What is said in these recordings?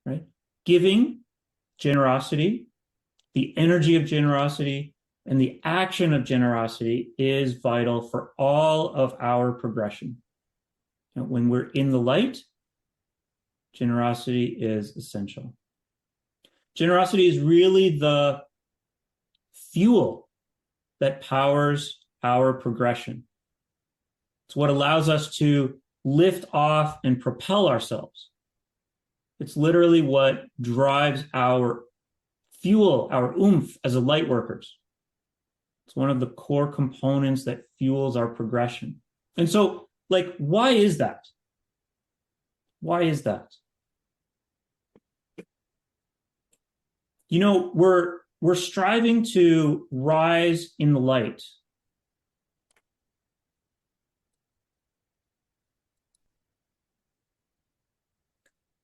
right? Giving, generosity, the energy of generosity, and the action of generosity is vital for all of our progression. When we're in the light, generosity is essential. Generosity is really the fuel that powers our progression. It's what allows us to lift off and propel ourselves. It's literally what drives our fuel, our oomph as a light workers. It's one of the core components that fuels our progression. And so, why is that? Why is that? We're striving to rise in the light.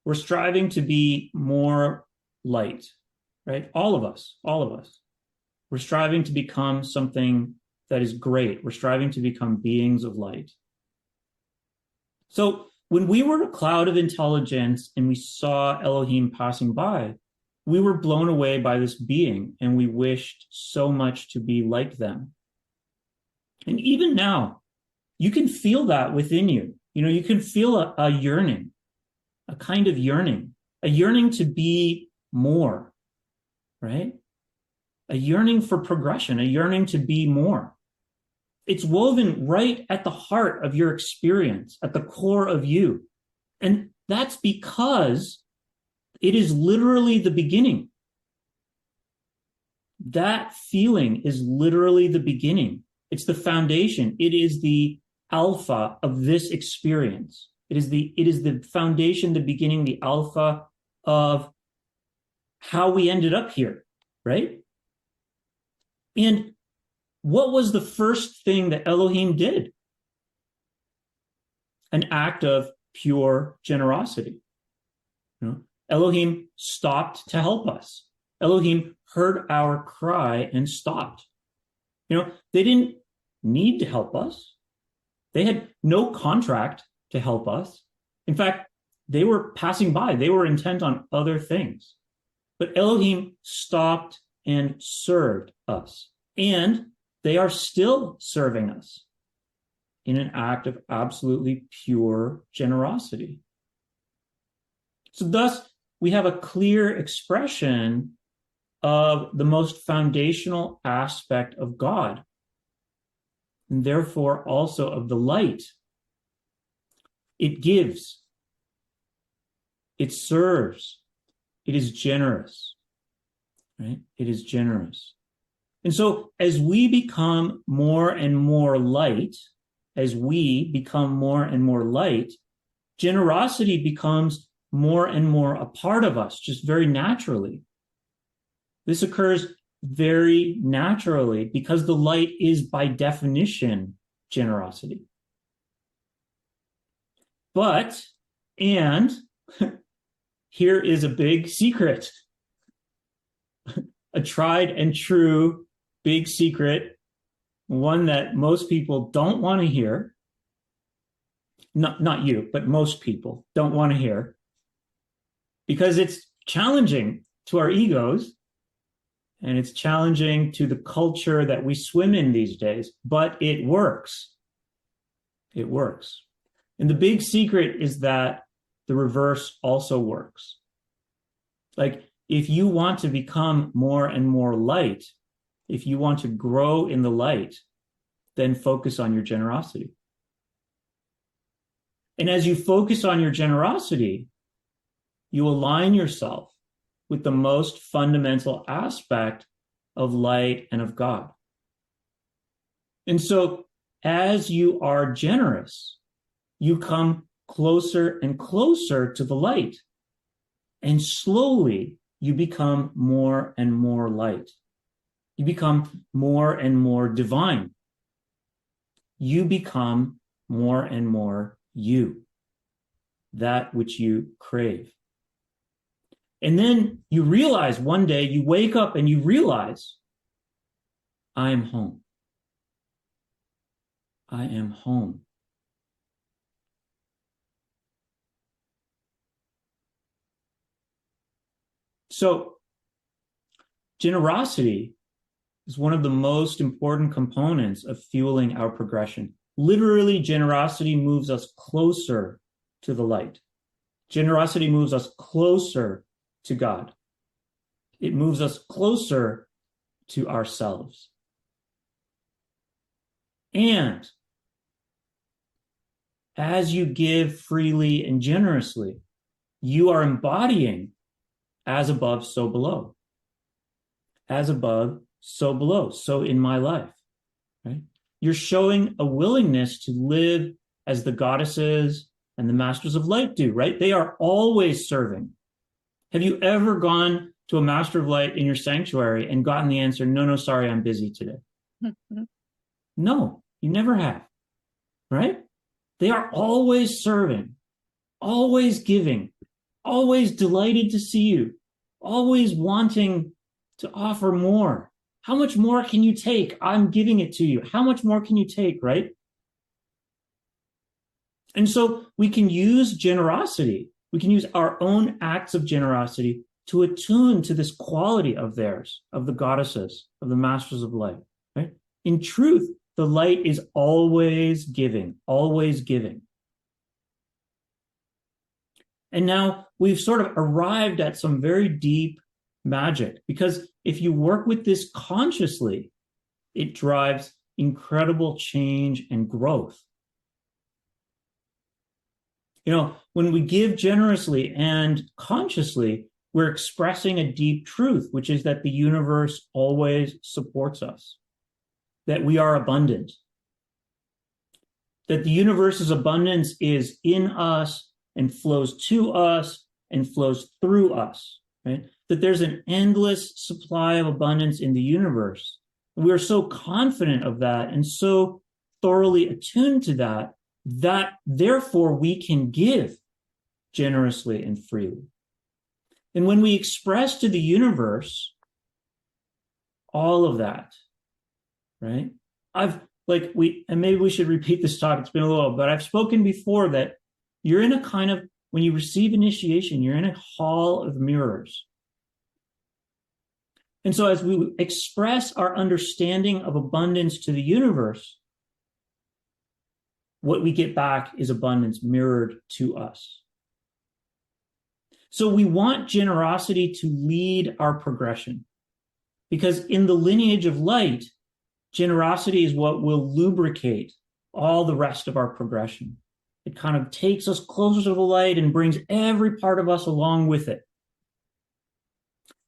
We're striving to be more light, right? All of us. We're striving to become something that is great. We're striving to become beings of light. So when we were a cloud of intelligence and we saw Elohim passing by, we were blown away by this being and we wished so much to be like them. And even now, you can feel that within you. You can feel a yearning, a kind of yearning, a yearning to be more, right? A yearning for progression, a yearning to be more. It's woven right at the heart of your experience, at the core of you. And that's because it is literally the beginning. That feeling is literally the beginning. It's the foundation. It is the alpha of this experience. It is the foundation, the beginning, the alpha of how we ended up here, right? And what was the first thing that Elohim did? An act of pure generosity. Elohim stopped to help us. Elohim heard our cry and stopped. They didn't need to help us. They had no contract to help us. In fact, they were passing by. They were intent on other things. But Elohim stopped and served us. And they are still serving us in an act of absolutely pure generosity. So thus, we have a clear expression of the most foundational aspect of God, and therefore also of the light. It gives, it serves, it is generous, right? It is generous. And so as we become more and more light, generosity becomes more and more a part of us, just very naturally. This occurs very naturally because the light is by definition generosity. And here is a big secret, a tried and true big secret, one that most people don't want to hear. Not you, but most people don't want to hear, because it's challenging to our egos and it's challenging to the culture that we swim in these days, but it works. It works. And the big secret is that the reverse also works. If you want to become more and more light, if you want to grow in the light, then focus on your generosity. And as you focus on your generosity, you align yourself with the most fundamental aspect of light and of God. And so as you are generous, you come closer and closer to the light. And slowly you become more and more light. You become more and more divine. You become more and more you, that which you crave. And then you realize one day, you wake up and you realize, I am home. I am home. So generosity is one of the most important components of fueling our progression. Literally, generosity moves us closer to the light. Generosity moves us closer to God. It moves us closer to ourselves. And as you give freely and generously, you are embodying as above, so below. As above, so below. So in my life, right? You're showing a willingness to live as the goddesses and the masters of light do, right? They are always serving. Have you ever gone to a master of light in your sanctuary and gotten the answer, no, sorry, I'm busy today? No, you never have, right? They are always serving, always giving, always delighted to see you, always wanting to offer more. How much more can you take? I'm giving it to you. How much more can you take, right? And so we can use generosity. We can use our own acts of generosity to attune to this quality of theirs, of the goddesses, of the masters of light, right? In truth, the light is always giving, always giving. And now we've sort of arrived at some very deep magic, because if you work with this consciously, it drives incredible change and growth. You know, when we give generously and consciously, we're expressing a deep truth, which is that the universe always supports us, that we are abundant, that the universe's abundance is in us and flows to us and flows through us, right? That there's an endless supply of abundance in the universe. We are so confident of that and so thoroughly attuned to that, that therefore we can give generously and freely. And when we express to the universe all of that, right? And maybe we should repeat this talk, it's been a little, but I've spoken before that you're in a kind of, when you receive initiation, you're in a hall of mirrors. And so as we express our understanding of abundance to the universe, what we get back is abundance mirrored to us. So we want generosity to lead our progression, because in the lineage of light, generosity is what will lubricate all the rest of our progression. It kind of takes us closer to the light and brings every part of us along with it.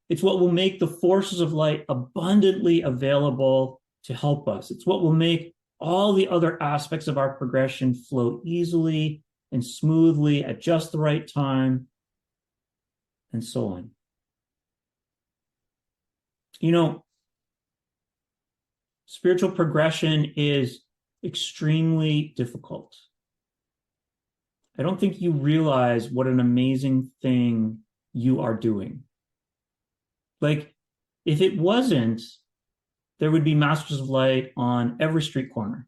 It's what will make the forces of light abundantly available to help us. It's what will make all the other aspects of our progression flow easily and smoothly at just the right time, and so on. You know, spiritual progression is extremely difficult. I don't think you realize what an amazing thing you are doing. Like, if it wasn't, there would be masters of light on every street corner.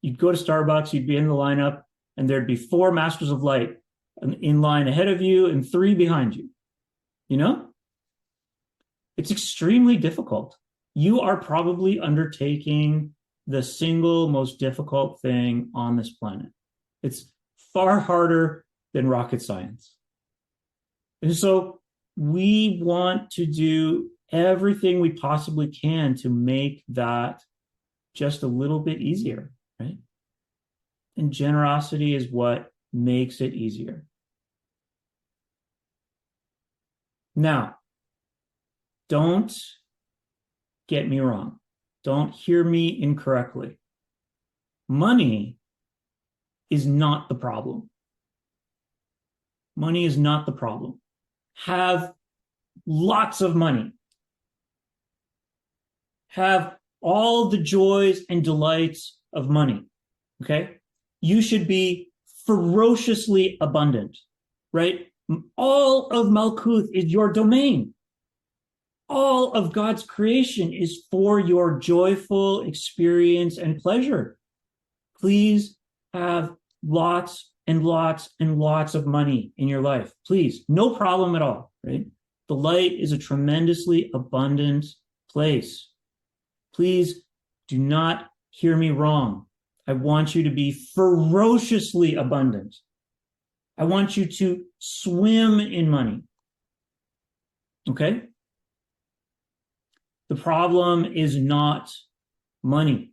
You'd go to Starbucks, you'd be in the lineup, and there'd be 4 masters of light in line ahead of you and 3 behind you. You know? It's extremely difficult. You are probably undertaking the single most difficult thing on this planet. It's far harder than rocket science. And so we want to do everything we possibly can to make that just a little bit easier, right? And generosity is what makes it easier. Now, don't get me wrong. Don't hear me incorrectly. Money is not the problem. Money is not the problem. Have lots of money. Have all the joys and delights of money, okay? You should be ferociously abundant, right? All of Malkuth is your domain. All of God's creation is for your joyful experience and pleasure. Please have lots and lots and lots of money in your life. Please, no problem at all, right? The light is a tremendously abundant place. Please do not hear me wrong. I want you to be ferociously abundant. I want you to swim in money. Okay? The problem is not money.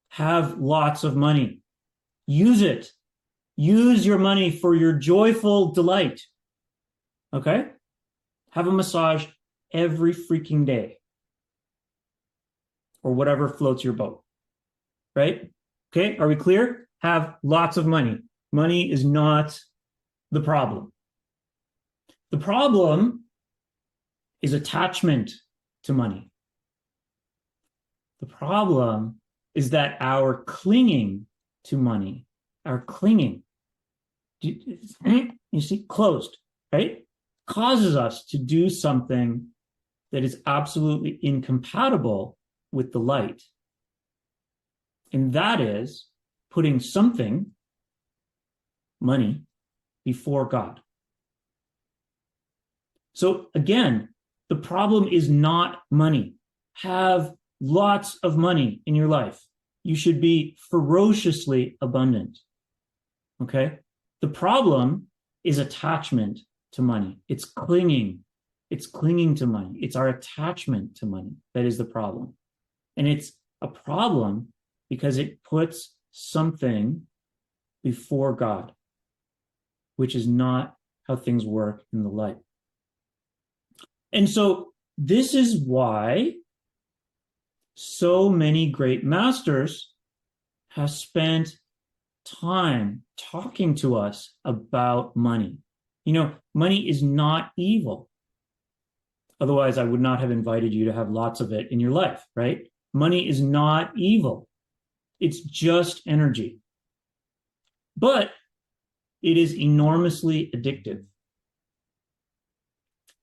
Have lots of money. Use it. Use your money for your joyful delight. Okay? Have a massage every freaking day. Or whatever floats your boat. Right? Okay? Are we clear? Have lots of money. Money is not the problem. The problem is attachment to money. The problem is that our clinging to money, our clinging, you see, closed, right? Causes us to do something that is absolutely incompatible with the light. And that is putting something, money, before God. So again, the problem is not money. Have lots of money in your life. You should be ferociously abundant. Okay? The problem is attachment to money. It's clinging. It's clinging to money. It's our attachment to money that is the problem. And it's a problem because it puts something before God, which is not how things work in the light. And so this is why so many great masters have spent time talking to us about money. You know, money is not evil. Otherwise, I would not have invited you to have lots of it in your life, right? Money is not evil. It's just energy. But it is enormously addictive.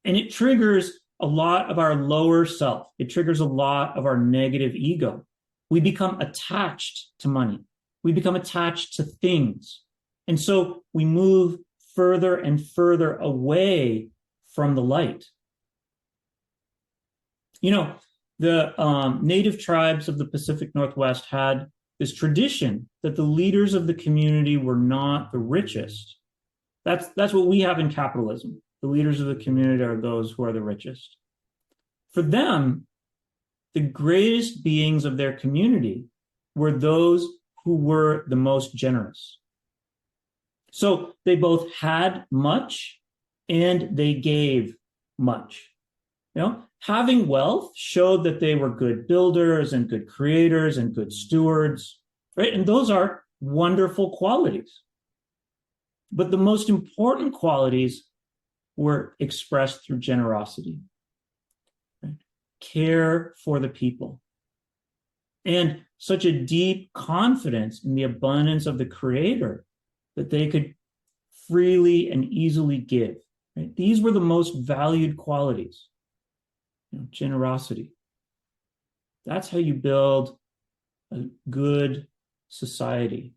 And it triggers a lot of our lower self. It triggers a lot of our negative ego. We become attached to money. We become attached to things. And so we move further and further away from the light. You know, the native tribes of the Pacific Northwest had this tradition that the leaders of the community were not the richest. That's what we have in capitalism. The leaders of the community are those who are the richest. For them, the greatest beings of their community were those who were the most generous. So they both had much and they gave much. You know, having wealth showed that they were good builders and good creators and good stewards, right? And those are wonderful qualities. But the most important qualities were expressed through generosity, right? Care for the people, and such a deep confidence in the abundance of the Creator that they could freely and easily give. Right? These were the most valued qualities. You know, generosity. That's how you build a good society.